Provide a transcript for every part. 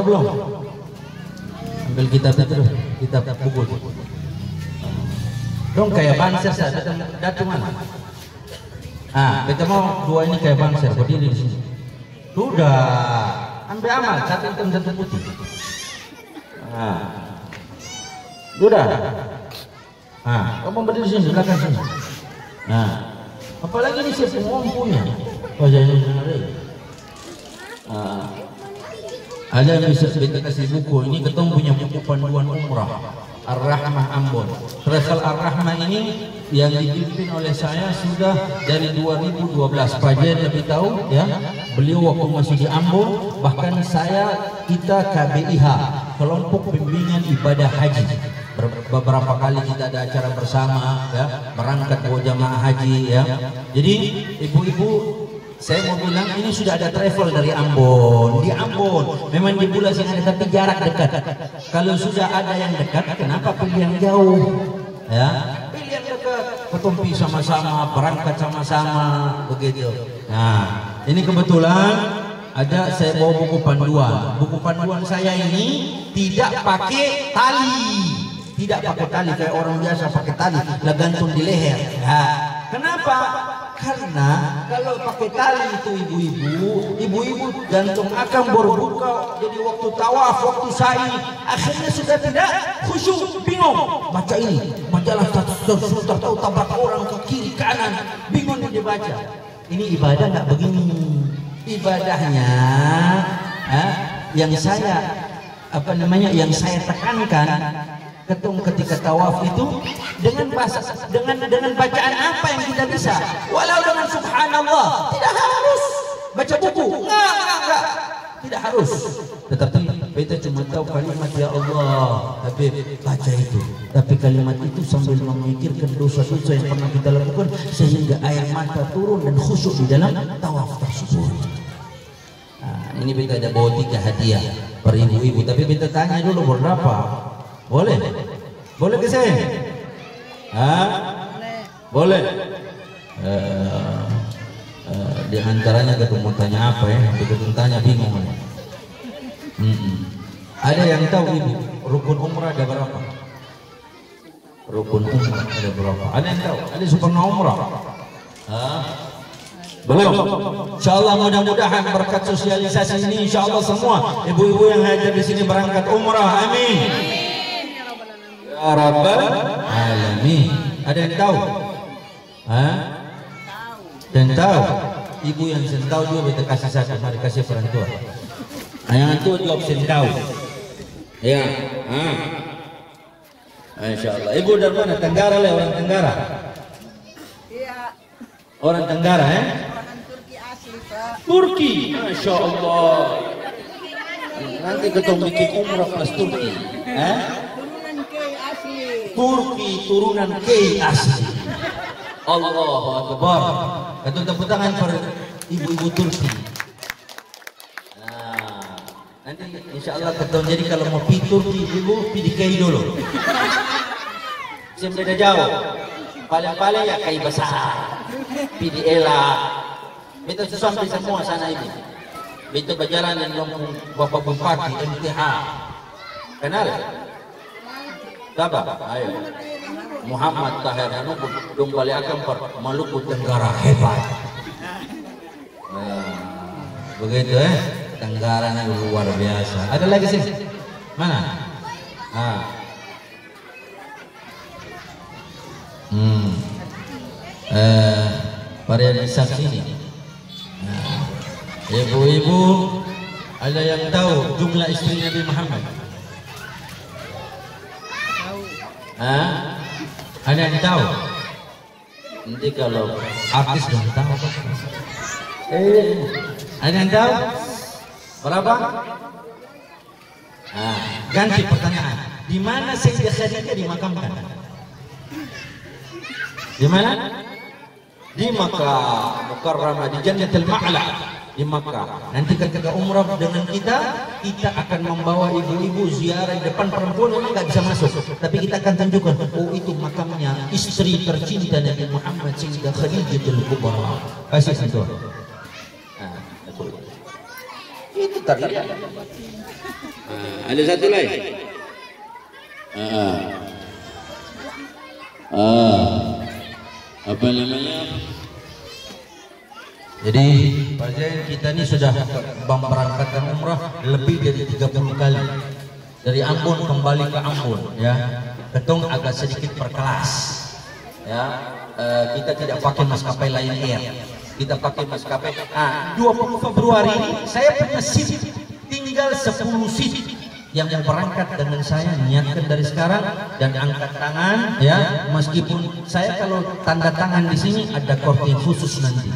umroh belum? Ambil kitab itu, kitab buku. Dong kayak banser saja, datang mana? Kita mau dua ini kayak banser, berdiri di sini. Sudah, ambil amal, satu hitam satu putih. Sudah. Kamu berdiri di sini, belakang sini. Apalagi ini siapa mampunya? Ada yang bisa kita kasih buku. Ini ketemu punya buku panduan umrah Ar-Rahmah Ambon. Travel Ar-Rahmah ini yang dipimpin oleh saya sudah dari 2012. Pak Jen lebih tahu ya. Beliau waktu masih di Ambon, bahkan kita KBIH, kelompok bimbingan ibadah haji. Beberapa kali kita ada acara bersama ya, berangkat bawa jamaah haji ya. Jadi ibu-ibu, saya mau bilang ini sudah ada travel dari Ambon. Di Ambon memang di Pulau Singa tapi jarak dekat. Kalau sudah ada yang dekat, kenapa pilih yang jauh? Ya, pilih yang dekat. Ketumpi sama-sama, berangkat sama-sama, begitu. Nah, ini kebetulan ada saya bawa buku panduan. Buku panduan saya ini tidak pakai tali. Tidak pakai tali kayak orang biasa pakai tali, lah gantung di leher. Kenapa? Karena kalau pakai tali itu ibu-ibu gantung akan berbuka, jadi waktu tawaf, waktu sa'i, akhirnya sudah tidak khusyuk, bingung. Baca ini, majalah tahu tabrak orang ke kiri kanan, bingung dibaca. Ini ibadah nggak begini. Ibadahnya, yang saya tekankan. Ketika tawaf itu dengan bacaan apa yang kita bisa, walau dengan subhanallah, tidak harus baca buku, enggak, tidak harus. Tetapi kita cuma tahu kalimat ya Allah, tapi baca itu. Tapi kalimat itu sambil memikirkan dosa-dosa yang pernah kita lakukan sehingga air mata turun dan khusyuk di dalam tawaf tersebut. Ini kita ada bawa 3 hadiah per ibu-ibu, tapi kita tanya dulu berapa? Boleh? Boleh ke saya? Boleh. Di antaranya ketemu tanya apa ya? Ketemu tanya bingung. Ada yang tahu ibu rukun umrah ada berapa? Rukun umrah ada berapa? Ada yang tahu? Ada sempurna umrah? Belum. Insyaallah mudah-mudahan berkat sosialisasi ini insyaallah semua ibu-ibu yang hadir di sini berangkat umrah. Amin. Ya Rabbal Alamin. Ada yang tahu? Dan tahu? Ibu yang sen tahu juga kita kasih satu, mari kasih orang tua. Yang tua jawab sen tahu. Ya. Insyaallah. Ibu dari mana? Tenggara lah, orang Tenggara. Iya. Orang Tenggara ya? Orang Turki asli, Pak. Turki. Masyaallah. Nanti ketemu bikin umrah plus Turki. Turki turunan K asli. Allahu Akbar. Itu tepuk tangan per ibu-ibu Turki. Nanti insyaallah ketemu. Jadi kalau mau pergi Turki ibu pergi di K dulu. Sebab beda jauh. Paling-paling ya K besar. Pergi di Ela. Itu sampai semua sana ini. Itu berjalan yang Bapak Bupati MTH. Kenal? Siapa? Ayo. Muhammad Tahir dong balik akan Maluku Tenggara hebat. Begitu Tenggara luar biasa. Ada lagi sih? Mana? Para saksi ini. Ibu-ibu ada yang tahu jumlah istri Nabi Muhammad? Ada yang tahu? Nanti kalau artis dong tahu. Ada yang tahu? Berapa? Ganti pertanyaan. Di mana Sayyidah Khadijah dimakamkan? Di mana? Di Makkah Mukarramah, di Jannatul Ma'la. Di Makkah. Nanti ketika umrah dengan kita akan membawa ibu-ibu ziarah di depan. Perempuan memang nggak bisa masuk, tapi kita akan tunjukkan, oh itu makamnya istri tercinta Nabi Muhammad Sayyidah Khadijatul Kubra. Kasih sentuh. Itu tadi. Ada satu lagi. Apa namanya? Jadi Pak Zain, kita ini sudah memberangkatkan umrah lebih dari 30 kali. Dari Ambon kembali ke Ambon, ya. Ketong agak sedikit berkelas, ya. Kita tidak pakai maskapai Lion Air, kita pakai maskapai. 20 Februari ini saya punya seat, tinggal 10 seat yang mau berangkat dengan saya. Niatkan dari sekarang dan angkat tangan, ya. Meskipun saya kalau tanda tangan di sini ada korting khusus nanti,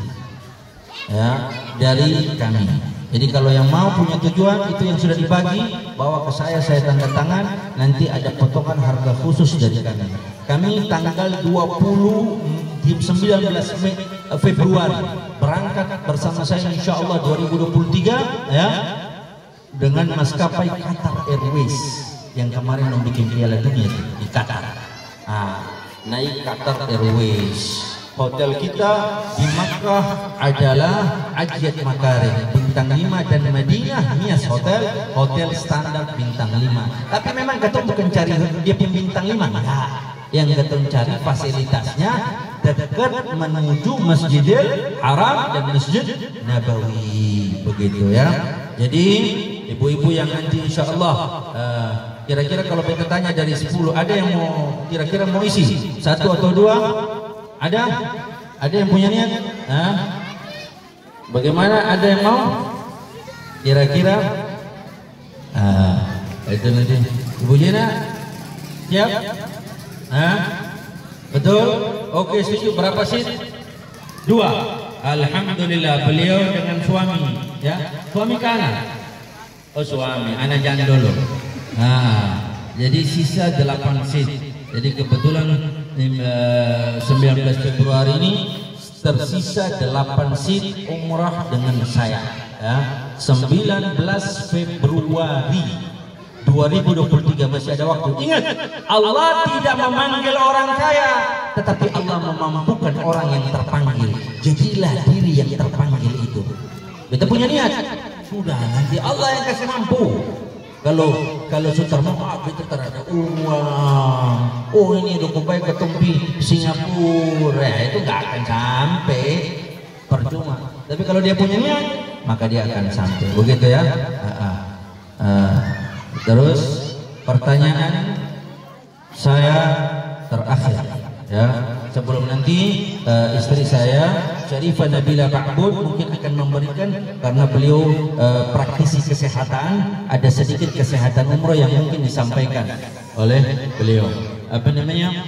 ya, dari kami. Jadi kalau yang mau punya tujuan itu yang sudah dibagi, bawa ke saya tanda tangan, nanti ada potongan harga khusus dari kami. Kami tanggal 19 Februari berangkat bersama saya insya Allah 2023, ya, dengan maskapai Qatar Airways yang kemarin membuat Piala Dunia di Qatar. Naik Qatar Airways. Hotel kita di Makkah adalah Ajiyat Makarim bintang 5 dan Madinah Nias hotel standar bintang 5. Tapi memang ketong bukan cari dia bintang 5, enggak. Yang ketong cari fasilitasnya dekat menuju Masjidil Haram dan Masjid Nabawi, begitu ya. Jadi ibu-ibu yang nanti insya Allah kira-kira kalau kita tanya dari 10 ada yang mau kira-kira mau isi 1 atau 2? Ada yang punya niat? Bagaimana, ada yang mau? Kira-kira? Itu nanti. Ibu Jena, siap? Betul? Oke, setuju. Berapa sih? 2. Alhamdulillah, beliau dengan suami, ya. Suami kanan. Oh, suami, anak jangan dulu. Jadi sisa 8 seat. Jadi kebetulan 19 Februari ini tersisa 8 seat umrah dengan saya, ya. 19 Februari 2023 masih ada waktu. Ingat, Allah tidak memanggil orang kaya, tetapi Allah memampukan orang yang terpanggil. Jadilah diri yang terpanggil itu. Kita punya niat, sudah nanti Allah yang kasih mampu. Kalau sudah mau kita terada uang, oh ini udah baik ketumpi Singapura, ya, itu nggak akan sampai, percuma. Tapi kalau dia punya niat, maka dia akan sampai, begitu ya. Terus pertanyaan saya terakhir, ya, sebelum nanti istri saya Syarifah Nabila Ma'bud mungkin akan memberikan, karena beliau praktisi kesehatan, ada sedikit kesehatan umroh yang mungkin disampaikan oleh beliau. Apa namanya,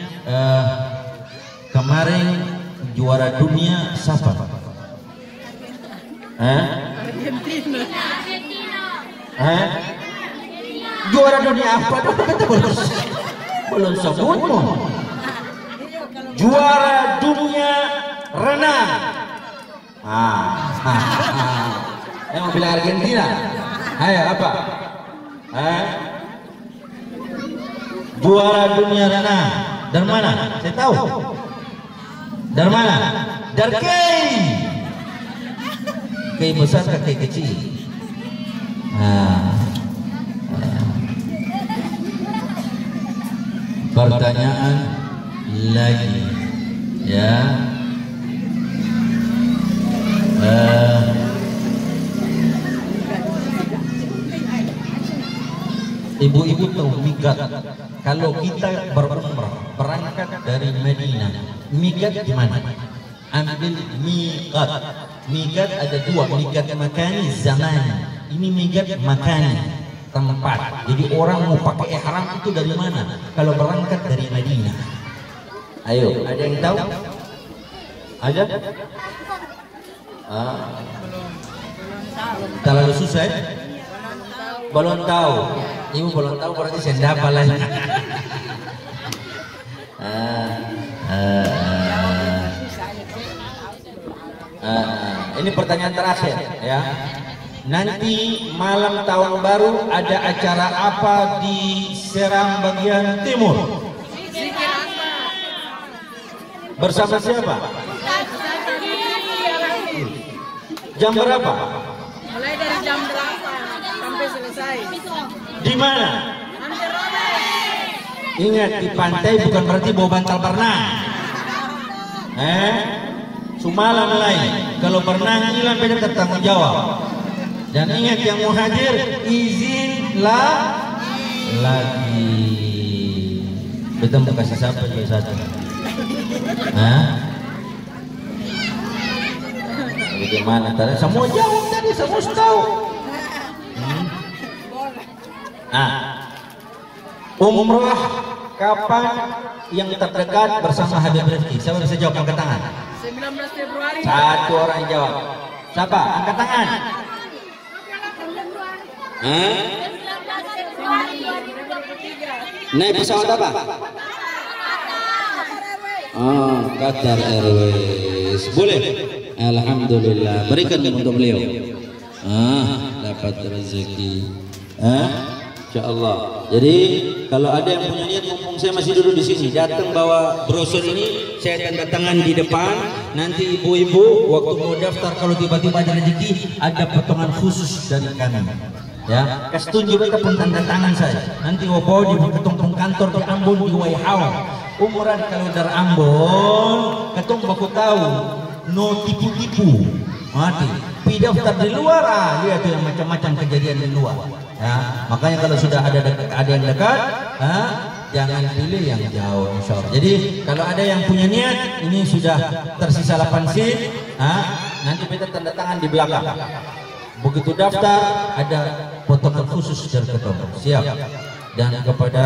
kemarin juara dunia siapa? Juara dunia apa? Belum sebut. Juara dunia renang. Yang mau bilang Argentina. Ayo apa? Juara dunia renang. Dari mana? Saya tahu. Dari mana? Dari kei besar ke kei kecil. Pertanyaan lagi, ya. Ibu-ibu tahu miqat. Kalau kita berumrah berangkat dari Madinah, miqat di mana? Ambil miqat. Miqat ada 2, miqat makani, zaman. Ini miqat makani, tempat. Jadi orang mau pakai ihram itu dari mana? Kalau berangkat dari Madinah. Ayo, ada yang tahu? Ada? Terlalu susah ya? Belum tahu. Ibu belum tahu berarti saya dapat lagi. Ini pertanyaan terakhir, ya. Nanti malam tahun baru ada acara apa di Seram bagian timur? Bersama siapa? Jam berapa? Mulai dari jam berapa? Di mana? Ingat, di pantai bukan berarti bawa bantal berenang. Sumalam lain. Kalau berenang hilang beda bertanggung jawab. Dan ingat yang muhajir izinlah lagi. Betul mau kasih siapa juga satu? Bagaimana tadi? Semua jawab tadi, semua tahu. Umrah kapan yang terdekat bersama Habib Rizki? Siapa bisa jawab, angkat tangan? 19 Februari. Satu orang yang jawab. Siapa? Angkat tangan. 19 Februari 2023. Naik pesawat apa? Qatar Airways. Boleh? Alhamdulillah. Berikan untuk beliau. Dapat rezeki. Insyaallah. Jadi kalau ada yang punya niat, mumpung saya masih duduk di sini, datang bawa brosur ini, saya tanda tangan di depan. Nanti ibu-ibu waktu mau daftar, kalau tiba-tiba ada rezeki, ada potongan khusus dari kami. Ya, kasih tunjuk mereka pun tanda tangan saya. Nanti bawa di ketong kantor di Ambon di Waihau. Umrah kalau dari Ambon, ketong baku tahu, no tipu-tipu, mati. Pi daftar di luar, lihat tuh yang macam-macam kejadian di luar. Ya, makanya kalau sudah ada yang dekat, jangan pilih yang jauh, insyaallah. Jadi kalau ada yang punya niat, ini sudah tersisa 8 seat, nanti kita tanda tangan di belakang. Begitu daftar ada potongan khusus dari ketemu. Siap. Dan kepada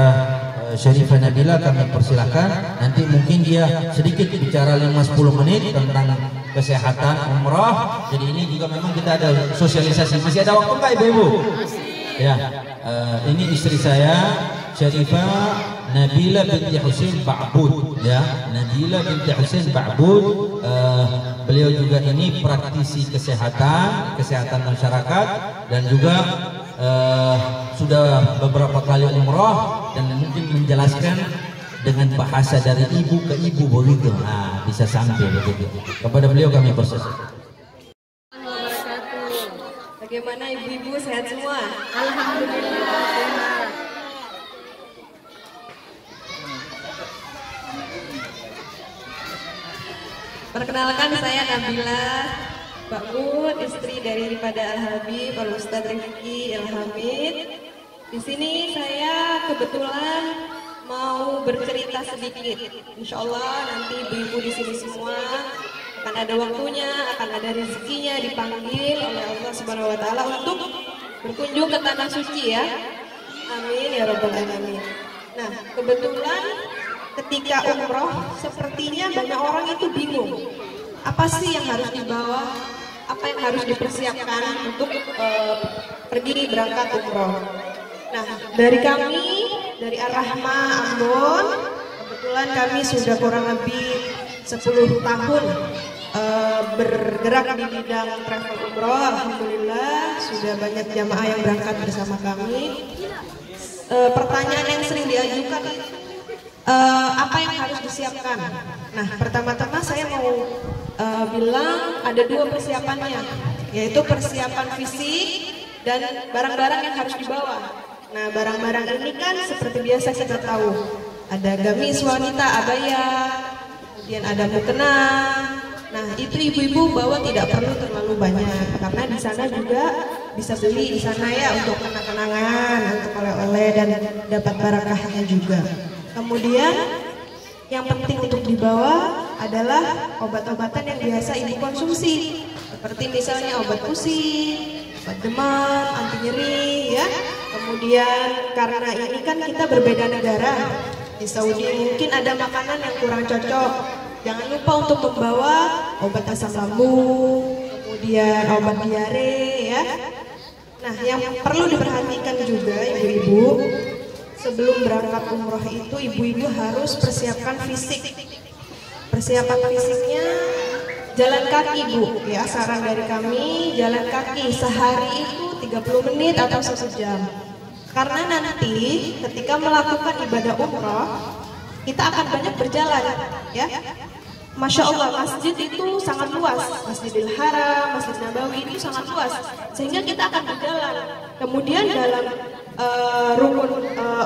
Syarifah Nabila kami persilakan. Nanti mungkin dia sedikit bicara 5-10 menit tentang kesehatan umrah. Jadi ini juga memang kita ada sosialisasi. Masih ada waktu nggak ibu-ibu? Ya, ini istri saya Syarifah Nabila binti Husain Ba'bud, ya, Nabila binti Husain Ba'bud. Beliau juga ini praktisi kesehatan masyarakat dan juga sudah beberapa kali umrah dan mungkin menjelaskan dengan bahasa dari ibu ke ibu begitu. Bisa sampai begitu. Kepada beliau kami bersyukur. Bagaimana ibu-ibu, sehat semua? Alhamdulillah sehat. Perkenalkan, saya Nabila Ba'bud, istri daripada Al-Habib Al-Ustadz Rifki Al-Hamid. Di sini saya kebetulan mau bercerita sedikit. Insya Allah nanti ibu-ibu di sini semua akan ada waktunya, akan ada rezekinya dipanggil oleh Allah Subhanahu Wa Taala untuk berkunjung ke tanah suci, ya. Amin ya Rabbal Alamin. Nah, kebetulan ketika umroh sepertinya banyak orang itu bingung. Apa sih yang harus dibawa? Apa yang harus dipersiapkan untuk pergi berangkat umroh? Nah, dari kami, dari Ar-Rahmah Ambon, kebetulan kami sudah kurang lebih 10 tahun bergerak di bidang travel umroh. Alhamdulillah sudah banyak jamaah yang berangkat bersama kami. Pertanyaan yang sering diajukan, apa yang harus disiapkan? Nah, pertama-tama saya mau bilang ada 2 persiapannya, yaitu persiapan fisik dan barang-barang yang harus dibawa. Nah, barang-barang ini kan seperti biasa kita tahu, ada gamis wanita, abaya, kemudian ada mukena. Nah, itu ibu-ibu bawa tidak perlu terlalu banyak, karena di sana juga bisa beli di sana, ya, untuk kenang-kenangan, untuk oleh-oleh dan dapat barakahnya juga. Kemudian yang penting untuk dibawa adalah obat-obatan yang biasa ibu konsumsi, seperti misalnya obat pusing, obat demam, anti nyeri, ya. Kemudian karena ini kan kita berbeda negara, di Saudi mungkin ada makanan yang kurang cocok, jangan lupa untuk membawa obat asam lambung, kemudian obat diare, ya. Nah, yang perlu diperhatikan juga ibu-ibu, sebelum berangkat umroh itu ibu-ibu harus persiapkan fisik. Persiapan fisiknya jalan kaki, Bu, ya, saran dari kami jalan kaki sehari itu 30 menit atau 1 jam. Karena nanti ketika melakukan ibadah umroh kita akan banyak berjalan, ya. Masya Allah, masjid itu sangat luas. Masjidil Haram, Masjid Nabawi itu sangat luas. Sehingga kita akan berjalan. Kemudian dalam rukun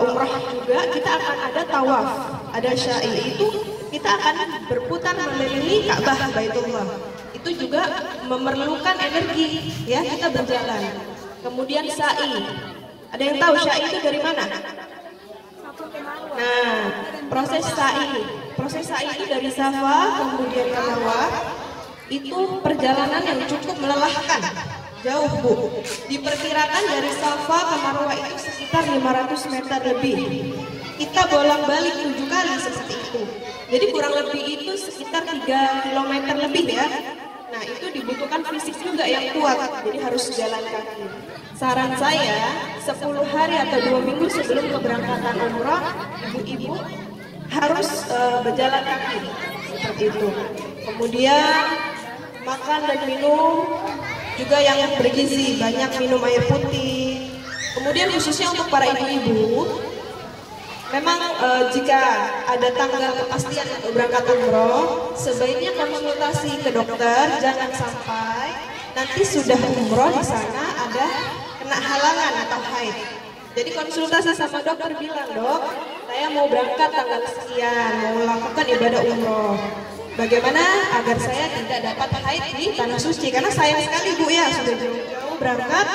umrah juga kita akan ada tawaf, ada sya'i. Itu kita akan berputar mengelilingi Ka'bah Baitullah. Itu juga memerlukan energi, ya, kita berjalan. Kemudian sa'i. Ada yang tahu sya'i itu dari mana? Nah, proses sa'i itu dari Safa kemudian ke Marwa. Itu perjalanan yang cukup melelahkan, jauh Bu. Diperkirakan dari Safa ke Marwa itu sekitar 500 meter lebih. Kita bolak-balik 7 kali seperti itu. Jadi kurang lebih itu sekitar 3 km lebih ya. Nah, itu dibutuhkan fisik juga yang kuat, jadi harus jalan kaki. Saran saya, 10 hari atau 2 minggu sebelum keberangkatan umrah, ibu-ibu harus berjalan kaki, seperti itu. Kemudian makan dan minum juga yang bergizi, banyak minum air putih. Kemudian khususnya untuk para ibu-ibu, memang jika ada tanggal kepastian untuk berangkat umroh, sebaiknya konsultasi ke dokter, jangan sampai nanti sudah umroh di sana ada kena halangan atau haid. Jadi konsultasi sama dokter, bilang, "Dok, saya mau berangkat tanggal sekian, mau lakukan ibadah umroh. Bagaimana agar saya tidak dapat haid di tanah suci?" Karena sayang sekali Bu ya, sudah jauh-jauh berangkat,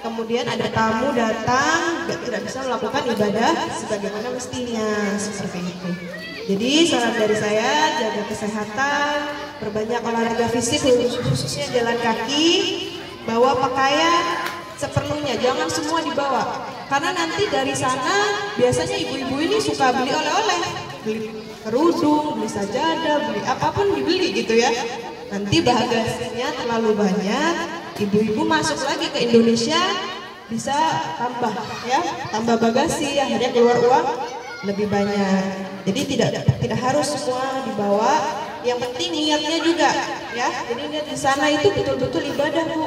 kemudian ada tamu datang, tidak bisa melakukan ibadah sebagaimana mestinya, seperti itu. Jadi saran dari saya, jaga kesehatan, perbanyak olahraga fisik, khususnya jalan kaki, bawa pakaian seperlunya, jangan semua dibawa. Karena nanti dari sana biasanya ibu-ibu ini suka beli oleh-oleh, beli kerudung, beli sajadah, beli apapun dibeli gitu ya. Nanti bagasinya terlalu banyak, ibu-ibu masuk lagi ke Indonesia bisa tambah ya, tambah bagasi, akhirnya keluar uang lebih banyak. Jadi tidak harus semua dibawa, yang penting niatnya juga ya. Jadi niat di sana itu betul-betul ibadah Bu.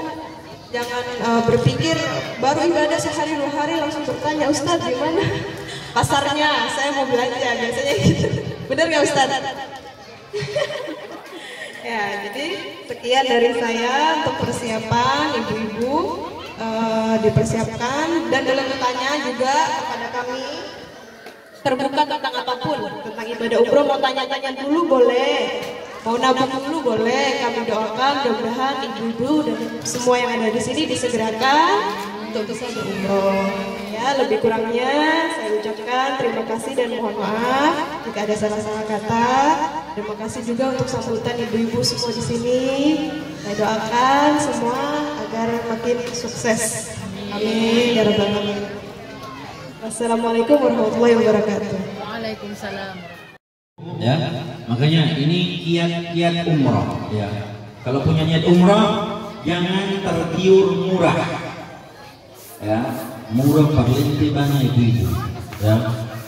Jangan berpikir baru ibadah sehari 2 hari langsung bertanya, "Ustadz gimana pasarnya? Saya mau belanja," biasanya gitu. Bener nggak Ustadz? Ya, jadi sekian dari saya untuk persiapan ibu-ibu, dipersiapkan, dan dalam pertanyaan juga kepada kami terbuka tentang apapun, tentang ibadah umroh. Mau tanya-tanya dulu boleh, mau nabung dulu boleh. Kami doakan mudah-mudahan ibu-ibu dan semua yang ada di sini disegerakan untuk bisa berumroh. Ya, lebih kurangnya saya ucapkan terima kasih dan mohon maaf jika ada salah-salah kata. Terima kasih juga untuk sambutan ibu-ibu semua di sini. Saya doakan semua agar makin sukses. Amin ya rabbal alamin. Wassalamualaikum warahmatullahi wabarakatuh. Waalaikumsalam. Ya, makanya ini kiat-kiat umrah ya. Kalau punya niat umrah jangan tergiur murah. Ya, murah paling tibanya ibu-ibu. Ya.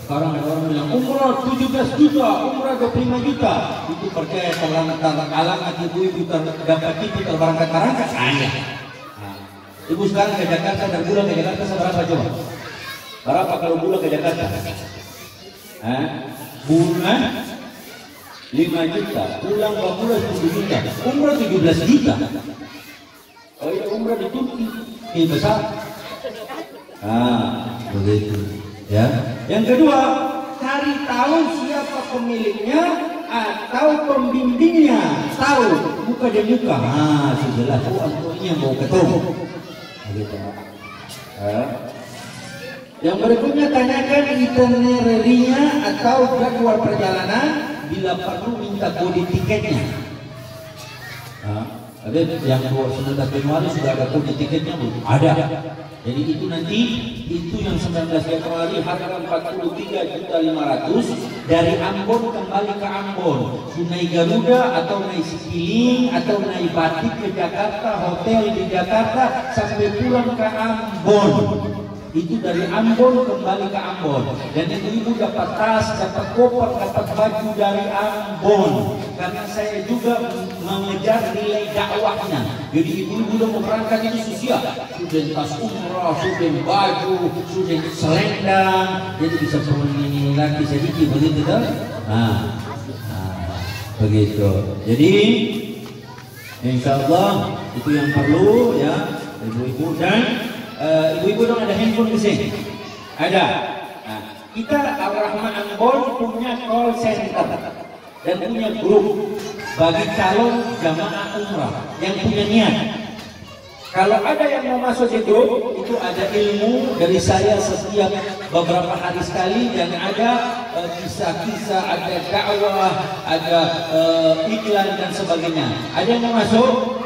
Sekarang ada orang bilang umrah 17 juta, umrah 25 juta. Itu percaya terang-terang ibu-ibu dapat tipu terbarangkat-barangkat saya. Nah, ibu sekarang ke Jakarta dan pulang ke Jakarta seberapa coba? Berapa kalau pulang ke Jakarta? Bulan 5 juta, pulang ke bulan 10 juta, umrah 17 juta. Oh iya, umrah di Turki, ini besar. Begitu. Ya. Yang kedua, cari tahu siapa pemiliknya atau pembimbingnya, tahu muka dan muka. Sudahlah, antunya mau ketemu. Begitu. Yang berikutnya, tanyakan itinerary-nya atau jadwal perjalanan, bila perlu minta kode tiketnya. Ada yang 19 Januari sudah ada kode tiketnya belum? Ada. Jadi itu nanti, itu yang 19 Januari harga 43.500.000 dari Ambon kembali ke Ambon. Naik Garuda atau naik Citylink atau naik batik ke Jakarta, hotel di Jakarta sampai pulang ke Ambon. Itu dari Ambon kembali ke Ambon, dan ibu-ibu dapat tas, dapat koper, dapat baju dari Ambon. Karena saya juga mengejar nilai dakwahnya. Jadi ibu-ibu udah mau berangkat itu siap, sudah tas umrah, sudah baju, sudah selendang, jadi bisa semuanya lagi sedikit begitu kan? Begitu. Jadi insya Allah itu yang perlu ya ibu-ibu dan ibu-ibu dong ada handphone di sini. Ada. Nah, kita Ar-Rahma Ambon punya call center dan punya grup bagi calon jamaah umrah yang punya niat. Kalau ada yang mau masuk di grup, itu ada ilmu dari saya setiap beberapa hari sekali yang ada kisah-kisah, ada dakwah, ada iklan dan sebagainya. Ada yang mau masuk?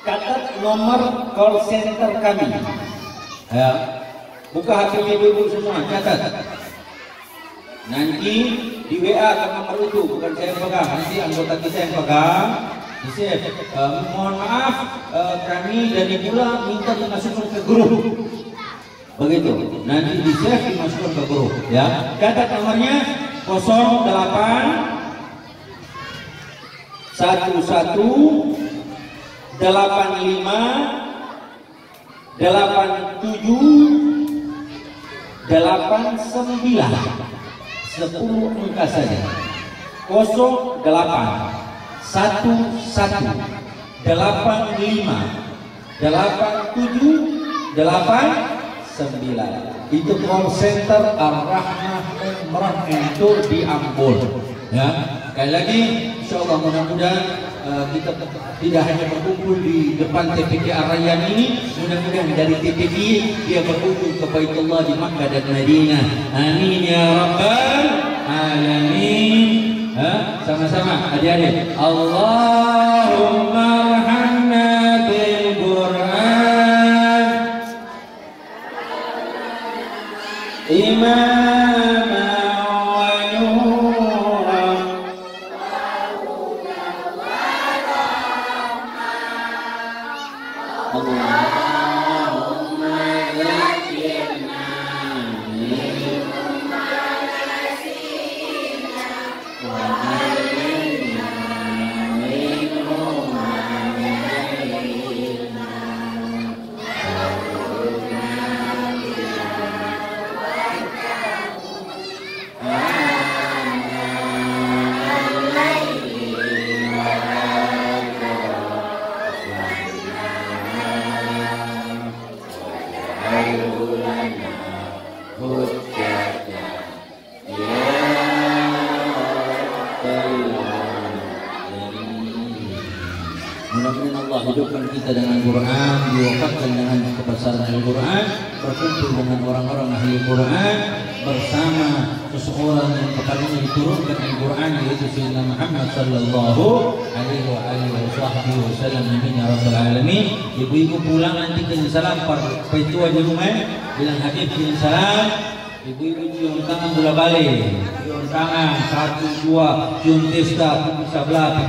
Catat nomor call center kami. Ya. Buka HP ibu-ibu semua, catat. Nanti di WA ke nomor itu, bukan saya yang pegang, nanti anggota kita yang pegang. Mohon maaf, kami dari Bula minta dimasukkan ke grup. Begitu. Nanti di save dimasukkan ke grup. Ya. Catat nomornya 08 11 85 87 89 10 angka saja. 08 11 85 87 89. Itu call center Ar-Rahmah Umrah itu di Ambon. Ya, sekali lagi, insya Allah mudah-mudahan kita tidak hanya berkumpul di depan TPK Ar-Rayyan ini, mudah-mudahan dari TPK dia berkumpul ke Baitullah di Makkah dan Madinah. Amin ya rabbal alamin. Sama-sama adik-adik. Allahumma arhamna bil Qur'an imama wa nuran Allahumma zakkirna minhum mudah-mudahan Allah hidupkan kita dengan Quran, diwafatkan dengan kebesaran Al-Quran, berkumpul dengan orang-orang ahli Quran, bersama seseorang yang kepadanya diturunkan Al-Quran, yaitu Sayyidina Muhammad sallallahu alaihi wasallam. Amin ya rabbal alamin. Ibu-ibu pulang nanti kirim salam pada tua di rumah, bilang Habib kirim salam. Ibu-ibu cium tangan bola balik, cium tangan 1 2, cium testa, pipi sebelah,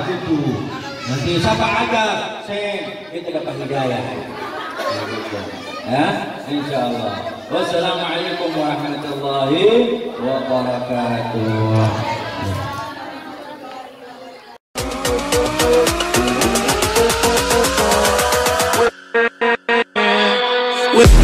begitu. Nanti siapa aja, kita dapat hidayah. Ya, insya Allah. Wassalamualaikum warahmatullahi wabarakatuh. With